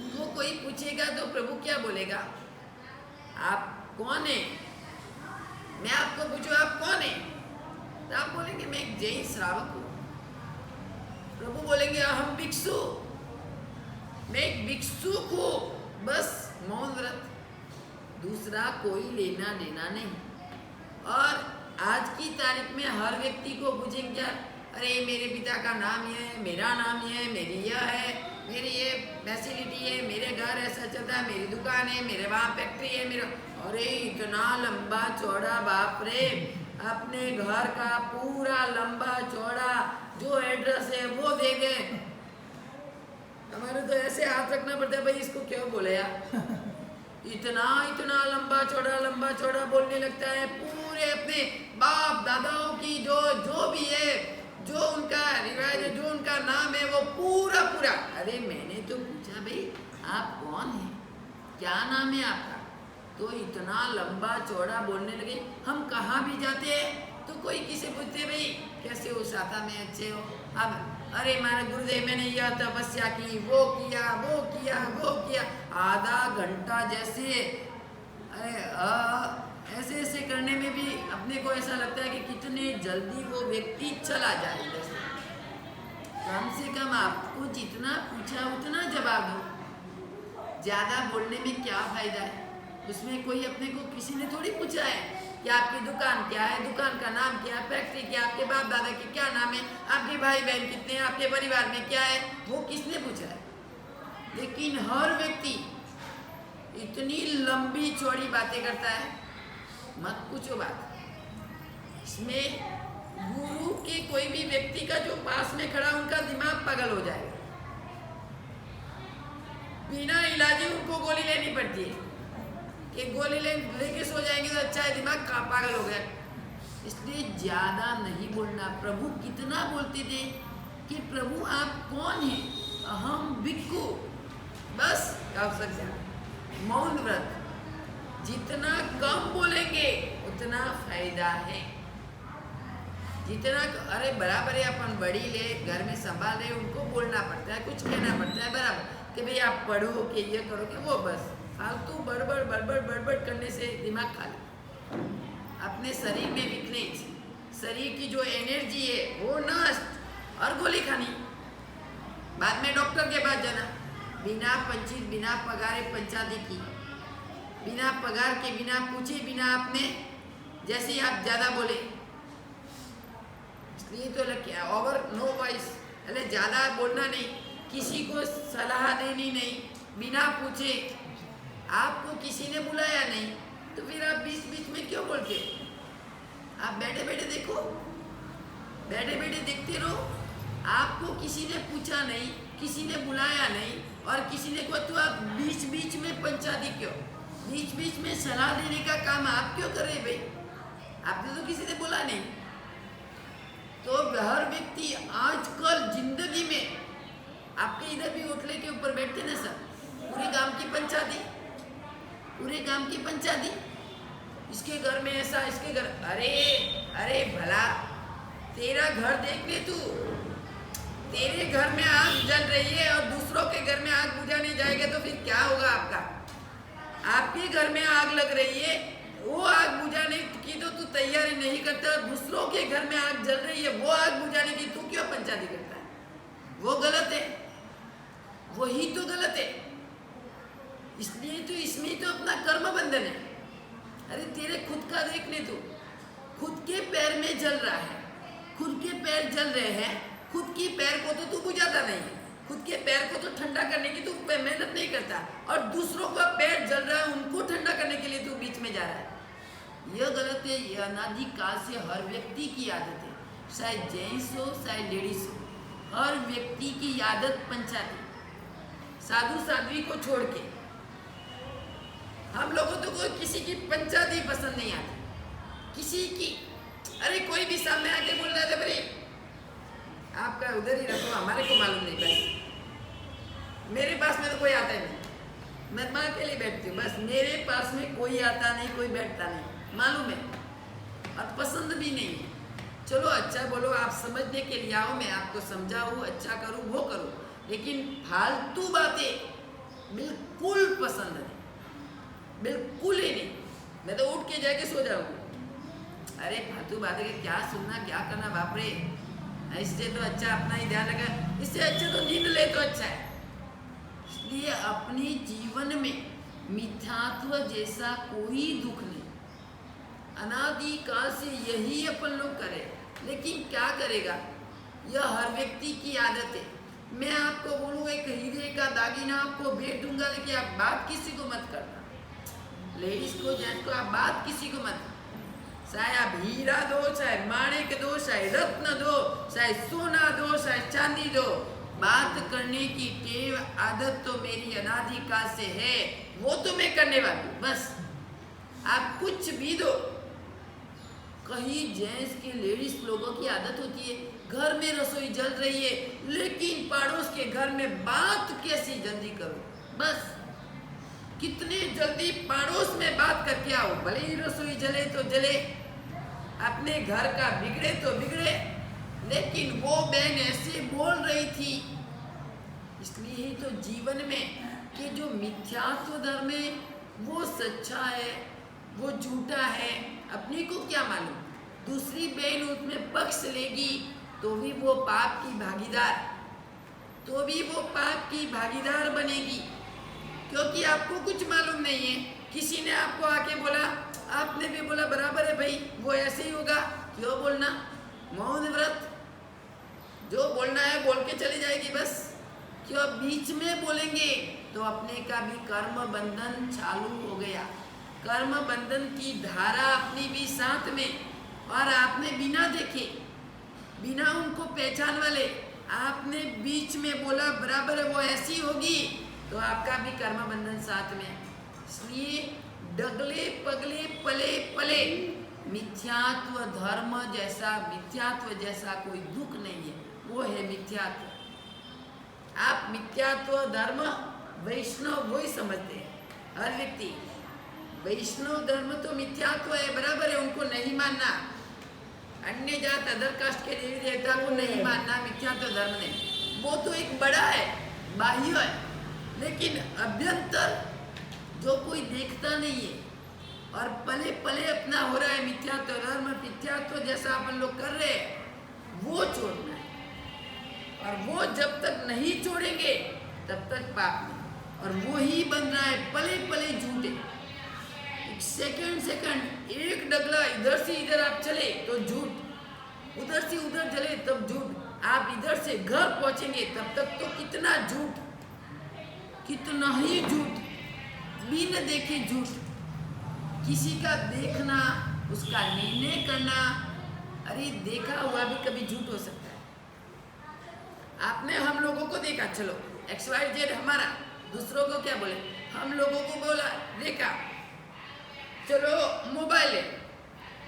को कोई पूछेगा तो प्रभु क्या बोलेगा? आप कौन है? मैं आपको पूछूं आप कौन है, तो आप बोलेंगे मैं एक जैन श्रावक हूं। प्रभु बोलेंगे अहम भिक्षु, मैं एक भिक्षुक हूं, बस मौन व्रत, दूसरा कोई लेना देना नहीं। और आज की तारीख में हर व्यक्ति को पूछेंगे क्या? अरे मेरे पिता का नाम ये है, मेरा नाम ये है, मेरी यह है, मेरी ये फैसिलिटी है, मेरे घर ऐसा चलता है, मेरी दुकान है, मेरे वहाँ फैक्ट्री है, मेरा, अरे इतना लंबा चौड़ा, बाप रे, अपने घर का पूरा लंबा चौड़ा जो एड्रेस है वो दे दे। हमारे तो ऐसे हाथ रखना पड़ता है, भाई इसको क्यों बोले यार, इतना इतना लंबा चौड़ा बोलने लगता है, पूरे अपने बाप दादाओं की जो जो भी है, जो उनका रिवाज है, जो उनका नाम है, वो पूरा पूरा। अरे मैंने तो पूछा भाई आप कौन है, क्या नाम है आपका? तो इतना लंबा चौड़ा बोलने लगे। हम कहाँ भी जाते हैं तो कोई किसी पूछते भाई कैसे हो, साथा में अच्छे हो? अब अरे हमारे गुरुदेव मैंने यह तपस्या की, वो किया, वो किया, वो किया, आधा घंटा जैसे अरे ऐसे ऐसे करने में भी अपने को ऐसा लगता है कि कितने जल्दी वो व्यक्ति चला जाए। जैसे कम से कम आपको जितना पूछा उतना जवाब दो, ज़्यादा बोलने में क्या फायदा है? उसमें कोई अपने को किसी ने थोड़ी पूछा है कि आपकी दुकान क्या है, दुकान का नाम क्या है, फैक्ट्री क्या, आपके बाप दादा के क्या नाम है, आपके भाई बहन कितने हैं, आपके परिवार में क्या है, वो किसने पूछा है? लेकिन हर व्यक्ति इतनी लंबी चौड़ी बातें करता है, मत पूछो बात। इसमें गुरु के कोई भी व्यक्ति का जो पास में खड़ा, उनका दिमाग पागल हो जाएगा, बिना इलाजी उनको गोली लेनी पड़ती है कि गोली लेके सो जाएंगे तो अच्छा है, दिमाग का पागल हो गया। इसलिए ज़्यादा नहीं बोलना। प्रभु कितना बोलते थे कि प्रभु आप कौन हैं? अहम भिक्षु, बस कब सक जा, मौन व्रत। जितना कम बोलेंगे उतना फायदा है। जितना अरे बराबर है, अपन बड़ी ले घर में संभाल रहे, उनको बोलना पड़ता है, कुछ कहना पड़ता है बराबर कि भाई आप पढ़ो कि ये करो कि वो, बस फालतू बड़बड़ करने से दिमाग खाली। अपने शरीर में वीकनेस, शरीर की जो एनर्जी है वो नष्ट, और गोली खानी, बाद में डॉक्टर के पास जाना, बिना पंचित, बिना पगारे पंचायती की, बिना पगार के, बिना पूछे, बिना आपने, जैसे ही आप ज़्यादा बोले, इसलिए तो लग ओवर नो वॉइस, अरे ज़्यादा बोलना नहीं, किसी को सलाह देनी नहीं, बिना पूछे। आपको किसी ने बुलाया नहीं तो फिर आप बीच बीच में क्यों बोलते हो? आप बैठे बैठे देखो, बैठे बैठे देखते रहो। आपको किसी ने पूछा नहीं, किसी ने बुलाया नहीं, और किसी ने कहा तो आप बीच बीच में पंचायती क्यों, बीच बीच में सलाह देने का काम आप क्यों कर रहे भाई? आपने तो किसी ने बोला नहीं। तो हर व्यक्ति आजकल जिंदगी में, आपके इधर भी होटले के ऊपर बैठते ना सब, पूरे गांव की पंचायती, पूरे गांव की पंचायती, इसके घर में ऐसा, इसके घर, अरे अरे भला तेरा घर देख ले तू, तेरे घर में आग जल रही है और दूसरों के घर में आग बुझाने जाएगा तो फिर क्या होगा आपका? आपके घर में आग लग रही है, वो आग बुझाने की तो तू तैयारी नहीं करता, दूसरों के घर में आग जल रही है, वो आग बुझाने की तू क्यों पंचायती करता है? वो गलत है, वही तो गलत है। इसलिए तो इसमें तो अपना कर्म बंधन है। अरे तेरे खुद का देखने तो, खुद के पैर में जल रहा है, खुद के पैर जल रहे हैं, खुद की पैर को तो तू बुझाता नहीं है, खुद के पैर को तो ठंडा करने की तू मेहनत नहीं करता, और दूसरों का पैर जल रहा है उनको ठंडा करने के लिए तू बीच में जा रहा है। यह गलत है। यह अनादि काल से हर व्यक्ति की आदत है, चाहे जेंट्स हो चाहे लेडीज हो, हर व्यक्ति की आदत पंचायती, साधु साध्वी को छोड़ के। हम लोगों तो कोई किसी की पंचायती पसंद नहीं आती, किसी की। अरे कोई भी सामने आके बोल रहा था, भाई आपका उधर ही रखो, हमारे को मालूम नहीं, बस मेरे पास में तो कोई आता ही नहीं, मैं माँ के लिए बैठती हूँ, बस मेरे पास में कोई आता नहीं, कोई बैठता नहीं, मालूम है और पसंद भी नहीं है। चलो अच्छा बोलो, आप समझने के लिए आओ, मैं आपको समझाऊँ, अच्छा करूँ, वो करूँ, लेकिन फालतू बातें बिल्कुल पसंद नहीं, बिल्कुल ही नहीं। मैं तो उठ के जाके सो जाऊँगी। अरे फालतू बातें के क्या सुनना, क्या करना, बाप रे। इससे तो अच्छा अपना ही ध्यान रखा, इससे अच्छा तो नींद ले तो अच्छा है। इसलिए अपने जीवन में मिथ्यात्व जैसा कोई दुख नहीं, अनादि काल से यही अपन लोग करें, लेकिन क्या करेगा, यह हर व्यक्ति की आदत है। मैं आपको बोलूँगा एक हीरे का दागीना आपको भेज दूंगा, लेकिन आप बात किसी को मत करना, लेडीज को जेंट्स को आप बात किसी को मत, चाहे आप हीरा दो, चाहे माणिक दो, चाहे रत्न दो, चाहे सोना दो, चाहे चांदी दो, बात करने की टेव आदत तो मेरी अनादि काल से है, वो तो मैं करने वाली हूँ। बस आप कुछ भी दो। कहीं जेंट्स के लेडीज लोगों की आदत होती है, घर में रसोई जल रही है, लेकिन पड़ोस के घर में बात कैसी जल्दी करो, बस कितने जल्दी पड़ोस में बात करके आओ, भले ही रसोई जले तो जले, अपने घर का बिगड़े तो बिगड़े, लेकिन वो बहन ऐसे बोल रही थी। इसलिए ही तो जीवन में कि जो मिथ्यात्व धर्म है वो सच्चा है, वो झूठा है, अपने को क्या मालूम। दूसरी बहन उसमें पक्ष लेगी तो भी वो पाप की भागीदार, तो भी वो पाप की भागीदार बनेगी, क्योंकि आपको कुछ मालूम नहीं है। किसी ने आपको आके बोला, आपने भी बोला बराबर है भाई, वो ऐसे ही होगा, क्यों बोलना, मौन व्रत, जो बोलना है बोल के चली जाएगी बस। क्यों बीच में बोलेंगे तो अपने का भी कर्म बंधन चालू हो गया, कर्म बंधन की धारा अपनी भी साथ में, और आपने बिना देखे, बिना उनको पहचान वाले, आपने बीच में बोला बराबर है वो ऐसी होगी, तो आपका भी कर्म बंधन साथ में। इसलिए डगले पगले पले पले, मिथ्यात्व धर्म जैसा, मिथ्यात्व जैसा कोई दुख नहीं है, वो है मिथ्यात्व। आप मिथ्यात्व धर्म वैष्णव वही समझते हैं, हर व्यक्ति वैष्णव धर्म तो मिथ्यात्व है, बराबर है, उनको नहीं मानना, अन्य जात अदर कास्ट के देवी देवता को नहीं मानना, मिथ्यात्व धर्म नहीं, वो तो एक बड़ा है, बाह्य है, लेकिन अभ्यंतर जो कोई देखता नहीं है और पले पले अपना हो रहा है मिथ्यात्व धर्म, मिथ्यात्व जैसा अपन लोग कर रहे हैं, वो छोड़ना है। और वो जब तक नहीं छोड़ेंगे तब तक पाप नहीं, और वो ही बन रहा है पले पले झूठे। सेकंड एक डगला इधर से इधर आप चले तो झूठ, उधर से उधर चले तब झूठ, आप इधर से घर पहुंचेंगे तब तक तो कितना झूठ, कितना ही झूठ, बिन देखे झूठ, किसी का देखना, उसका निर्णय करना। अरे देखा हुआ भी कभी झूठ हो सकता है। आपने हम लोगों को देखा, चलो XYZ हमारा, दूसरों को क्या बोले, हम लोगों को बोला देखा, चलो मोबाइल है,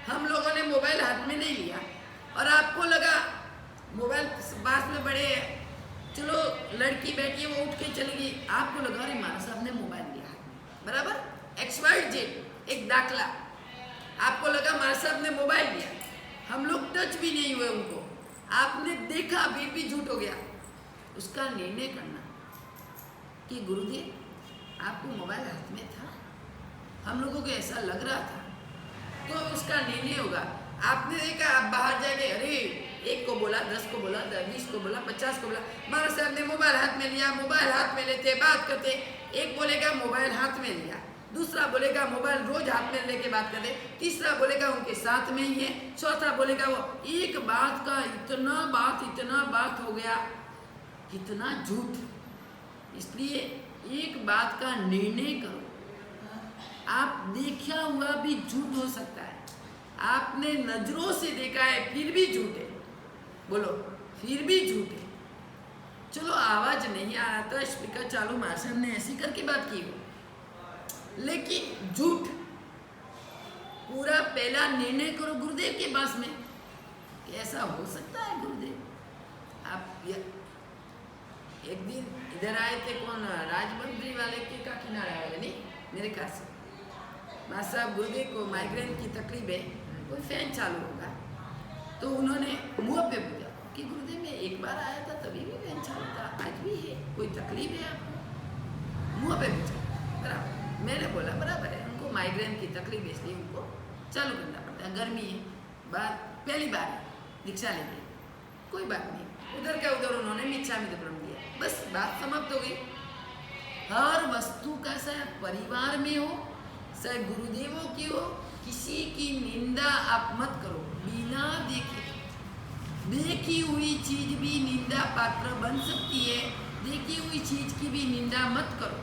हम लोगों ने मोबाइल हाथ में नहीं लिया और आपको लगा मोबाइल पास में बड़े है, चलो लड़की बैठी है वो उठ के चली गई, आपको लगा अरे माना साहब ने मोबाइल लिया, बराबर। XYZ एक दाखला, आपको लगा माना साहब ने मोबाइल लिया, हम लोग टच भी नहीं हुए उनको, आपने देखा फिर भी झूठ हो गया। उसका निर्णय करना कि गुरुदेव आपको मोबाइल हाथ में था, हम लोगों को ऐसा लग रहा था, तो उसका निर्णय होगा। आपने देखा, आप बाहर जाके अरे 1 को बोला, 10 को बोला, 20 को बोला, 50 को बोला, मारा साहब ने मोबाइल हाथ में लिया, मोबाइल हाथ में लेते बात करते, एक बोलेगा मोबाइल हाथ में लिया, दूसरा बोलेगा मोबाइल रोज हाथ में लेके बात कर दे, तीसरा बोलेगा उनके साथ में ही है, चौथा बोलेगा वो एक बात का इतना बात हो गया, कितना झूठ। इसलिए एक बात का निर्णय करो। आप देखा हुआ भी झूठ हो सकता है, आपने नजरों से देखा है फिर भी झूठ है, बोलो फिर भी झूठ है। चलो आवाज नहीं आ रहा था, स्पीकर चालू मास्टर ने ऐसी करके बात की हो, लेकिन झूठ। पूरा पहला निर्णय करो गुरुदेव के पास में कि ऐसा हो सकता है गुरुदेव। आप एक दिन इधर आए थे, कौन राजमंद्री वाले के का किनारे वाले नहीं मेरे ख्याल से, माँ साहब गुरुदेव को माइग्रेन की तकलीफ है, कोई फैन चालू होगा, तो उन्होंने मुँह पे पूछा कि गुरुदेव मैं एक बार आया था तभी भी फैन चालू था, आज भी है, कोई तकलीफ है आपको? मुँह पे पूछा, बराबर। मैंने बोला बराबर है, उनको माइग्रेन की तकलीफ है इसलिए उनको चालू करना पड़ता है, गर्मी है, बात पहली बार है, दीक्षा लेंगे, कोई बात नहीं। उधर का उधर उन्होंने मिच्छामिदुक्कड़म दिया, बस बात समाप्त हो गई। हर वस्तु का चाहे परिवार में हो चाहे गुरुदेवों की हो, किसी की निंदा आप मत करो बिना देखे। देखी हुई चीज भी निंदा पात्र बन सकती है, देखी हुई चीज की भी निंदा मत करो,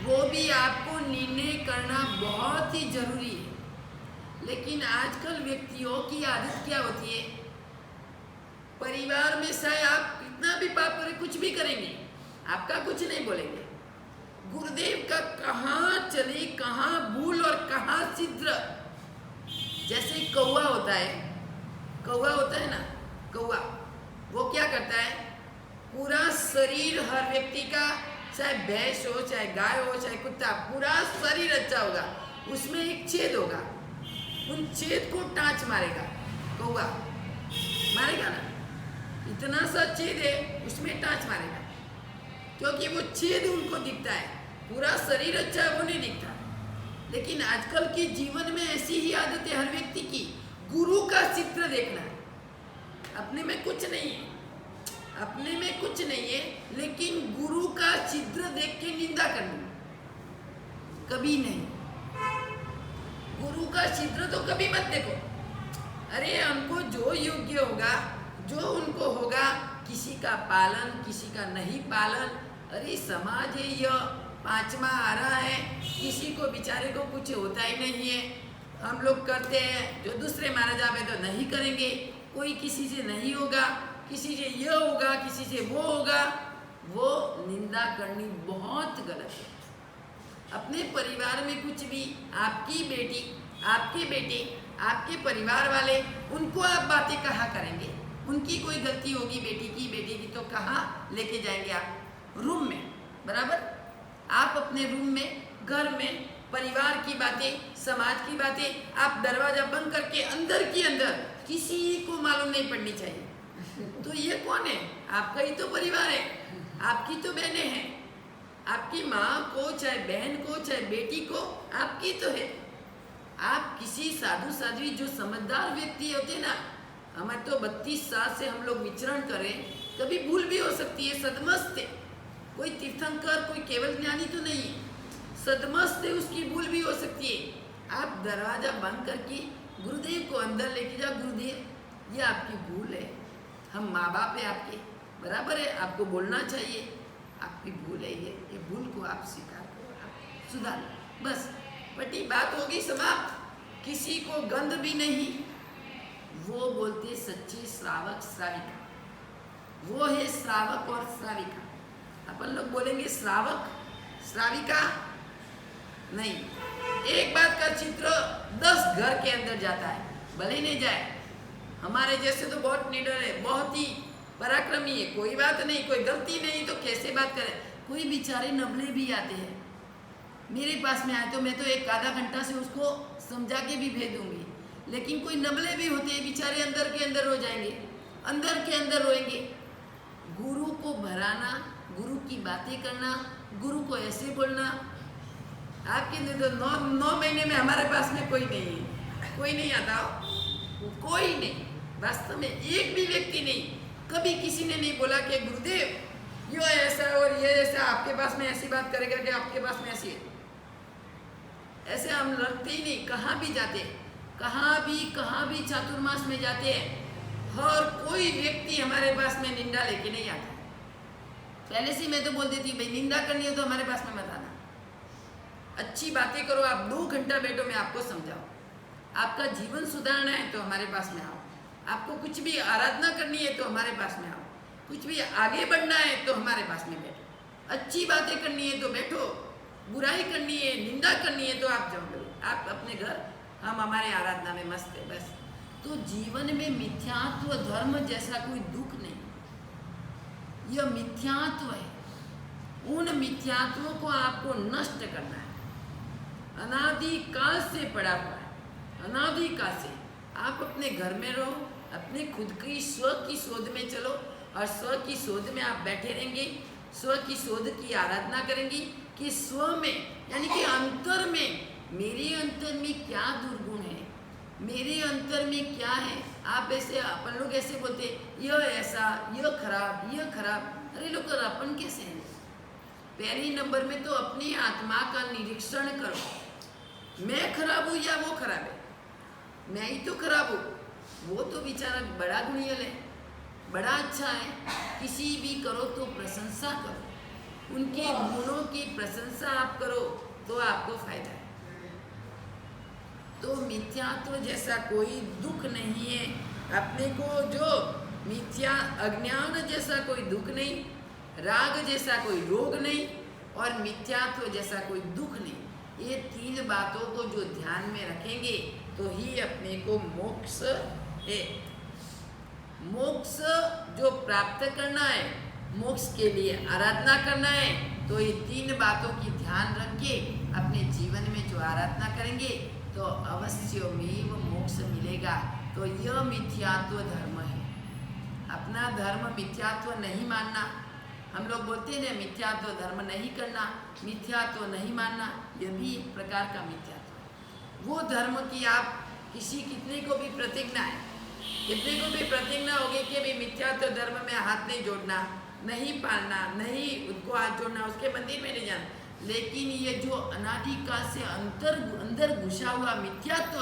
वो भी आपको निर्णय करना बहुत ही जरूरी है। लेकिन आजकल व्यक्तियों की आदत क्या होती है, परिवार में चाहे आप कितना भी पाप करें, कुछ भी करेंगे, आपका कुछ नहीं बोलेंगे। गुरुदेव का कहाँ चले, कहाँ भूल और कहाँ छिद्र। जैसे कौवा होता है ना, कौवा वो क्या करता है, पूरा शरीर हर व्यक्ति का, चाहे भैंस हो चाहे गाय हो चाहे कुत्ता, पूरा शरीर अच्छा होगा, उसमें एक छेद होगा, उन छेद को टाँच मारेगा कौवा, मारेगा ना, इतना सा छेद है उसमें टाँच मारेगा, क्योंकि वो छेद उनको दिखता है, पूरा शरीर अच्छा है वो नहीं दिखता। लेकिन आजकल के जीवन में ऐसी ही आदत है हर व्यक्ति की, गुरु का चित्र देखना है, अपने में कुछ नहीं है, अपने में कुछ नहीं है, लेकिन गुरु का चित्र देख के निंदा करनी, कभी नहीं। गुरु का चित्र तो कभी मत देखो, अरे हमको जो योग्य होगा, जो उनको होगा, किसी का पालन किसी का नहीं पालन, अरे समाज है यह 5वां आ रहा है, किसी को बेचारे को कुछ होता ही नहीं है, हम लोग करते हैं, जो दूसरे मारा जावे तो नहीं करेंगे, कोई किसी से नहीं होगा, किसी से यह होगा, किसी से वो होगा, वो निंदा करनी बहुत गलत है। अपने परिवार में कुछ भी, आपकी बेटी, आपके बेटे, आपके परिवार वाले, उनको आप बातें कहा करेंगे, उनकी कोई गलती होगी बेटे की तो कहाँ लेके जाएंगे आप? रूम में, बराबर। आप अपने रूम में, घर में, परिवार की बातें, समाज की बातें आप दरवाजा बंद करके अंदर की अंदर, किसी को मालूम नहीं पड़नी चाहिए। तो ये कौन है? आपका ही तो परिवार है, आपकी तो बहनें हैं, आपकी माँ को चाहे बहन को चाहे बेटी को आपकी तो है। आप किसी साधु साध्वी जो समझदार व्यक्ति होते ना, हमारे तो 32 साल से हम लोग विचरण करें, कभी भूल भी हो सकती है, सदमस्त है, कोई तीर्थंकर कोई केवल ज्ञानी तो नहीं है, सदमस्त है, उसकी भूल भी हो सकती है। आप दरवाजा बंद करके गुरुदेव को अंदर लेके जाओ, गुरुदेव ये आपकी भूल है, हम माँ बाप है आपके, बराबर है, आपको बोलना चाहिए, आपकी भूल है, ये भूल को आप स्वीकार करो, आप सुधार, बस बटी बात होगी समाप्त। किसी को गंध भी नहीं, वो बोलते सच्चे श्रावक श्राविका, वो है श्रावक और श्राविका। अपन लोग बोलेंगे श्रावक श्राविका नहीं। एक बात का चित्र 10 घर के अंदर जाता है, भले नहीं जाए, हमारे जैसे तो बहुत निडर है, बहुत ही पराक्रमी है, कोई बात नहीं, कोई गलती नहीं तो कैसे बात करें। कोई बेचारे नबले भी आते हैं मेरे पास में आए तो मैं तो एक आधा घंटा से उसको समझा के भी भेज दूंगी, लेकिन कोई नबले भी होते हैं बेचारे अंदर के अंदर हो जाएंगे, अंदर के अंदर रोएंगे। गुरु को भराना, गुरु की बातें करना, गुरु को ऐसे बोलना, आपके तो 9 महीने में हमारे पास में कोई नहीं है, कोई नहीं आता हो, कोई नहीं, वास्तव में एक भी व्यक्ति नहीं, कभी किसी ने नहीं बोला कि गुरुदेव यो ऐसा और ये ऐसा आपके पास में ऐसी बात करेगा कि आपके पास में ऐसी है। ऐसे हम रखते ही नहीं, कहाँ भी जाते, कहाँ भी चातुर्मास में जाते हैं, हर कोई व्यक्ति हमारे पास में निंदा लेके नहीं आता। पहले से मैं तो बोल देती भाई निंदा करनी हो तो हमारे पास में मत आना, अच्छी बातें करो, आप 2 घंटा बैठो, मैं आपको समझाऊं। आपका जीवन सुधारना है तो हमारे पास में आओ, आपको कुछ भी आराधना करनी है तो हमारे पास में आओ, कुछ भी आगे बढ़ना है तो हमारे पास में बैठो, अच्छी बातें करनी है तो बैठो, बुराई करनी है, निंदा करनी है तो आप जाओ, आप अपने घर, हम हमारे आराधना में मस्त है बस। तो जीवन में मिथ्यात्व धर्म जैसा कोई दुख नहीं, यह मिथ्यात्व है। उन मिथ्यात्वों को आपको नष्ट करना है, अनादि काल से पड़ा हुआ है, अनादि काल से। आप अपने घर में रहो, अपने खुद की स्व की शोध में चलो, और स्व की शोध में आप बैठे रहेंगे, स्व की शोध की आराधना करेंगे कि स्व में यानी कि अंतर में, मेरे अंतर में क्या दुर्गुण है, मेरे अंतर में क्या है। आप ऐसे, अपन लोग ऐसे बोलते यह ऐसा, यह खराब, यह खराब। अरे लोग अपन कैसे हैं? पहले नंबर में तो अपनी आत्मा का निरीक्षण करो, मैं खराब हूँ या वो खराब है? मैं ही तो खराब हूँ, वो तो बेचारा बड़ा गुणियल है, बड़ा अच्छा है। किसी भी करो तो प्रशंसा करो, उनके गुणों की प्रशंसा आप करो तो आपको फायदा है। तो मिथ्यात्व जैसा कोई दुख नहीं है, अपने को जो मिथ्या अज्ञान जैसा कोई दुख नहीं, राग जैसा कोई रोग नहीं, और मिथ्यात्व जैसा कोई दुख नहीं। ये 3 बातों को जो ध्यान में रखेंगे तो ही अपने को मोक्ष है। मोक्ष जो प्राप्त करना है, मोक्ष के लिए आराधना करना है, तो ये 3 बातों की ध्यान रख के अपने जीवन में जो आराधना करेंगे तो अवश्यमेव मोक्ष मिलेगा। तो यह मिथ्यात्व धर्म है। अपना धर्म मिथ्यात्व नहीं मानना, हम लोग बोलते हैं ना मिथ्यात्व धर्म नहीं करना, मिथ्यात्व नहीं मानना, यह भी एक प्रकार का मिथ्यात्व है। वो धर्म की आप कितने को भी प्रतिज्ञा है, कितने को भी प्रतिज्ञा होगी कि भी मिथ्यात्व धर्म में हाथ नहीं जोड़ना, नहीं पालना, नहीं उनको हाथ जोड़ना, उसके मंदिर में नहीं जाना, लेकिन ये जो अनादिकाल से अंदर घुसा हुआ मिथ्यात्व,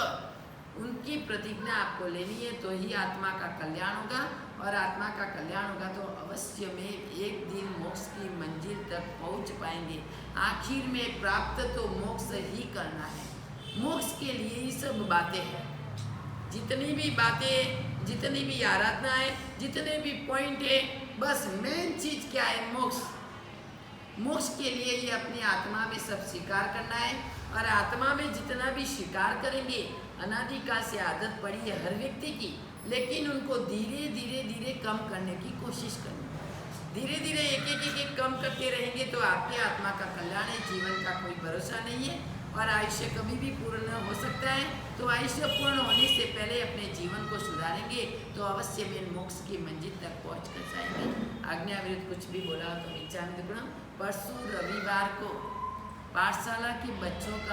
उनकी प्रतिज्ञा आपको लेनी है तो ही आत्मा का कल्याण होगा। और आत्मा का कल्याण होगा तो अवश्य में एक दिन मोक्ष की मंजिल तक पहुंच पाएंगे। आखिर में प्राप्त तो मोक्ष ही करना है, मोक्ष के लिए ही सब बातें हैं। जितनी भी बातें, जितनी भी आराधना है, जितने भी पॉइंट है, बस मेन चीज क्या है? मोक्ष। मोक्ष के लिए ये अपनी आत्मा में सब स्वीकार करना है, और आत्मा में जितना भी स्वीकार करेंगे, अनादिकाल से आदत पड़ी है हर व्यक्ति की, लेकिन उनको धीरे धीरे कम करने की कोशिश करनी है। धीरे धीरे एक कम करते रहेंगे तो आपकी आत्मा का कल्याण है। जीवन का कोई भरोसा नहीं है, और आयुष्य कभी भी पूर्ण हो सकता है। तो आयुष्य पूर्ण होने से पहले अपने जीवन को सुधारेंगे तो अवश्य में मोक्ष की मंजिल तक पहुँच कर जाएंगे। आज्ञा विरुद्ध कुछ भी बोला तो इच्छा में परसों रविवार को पाठशाला के बच्चों का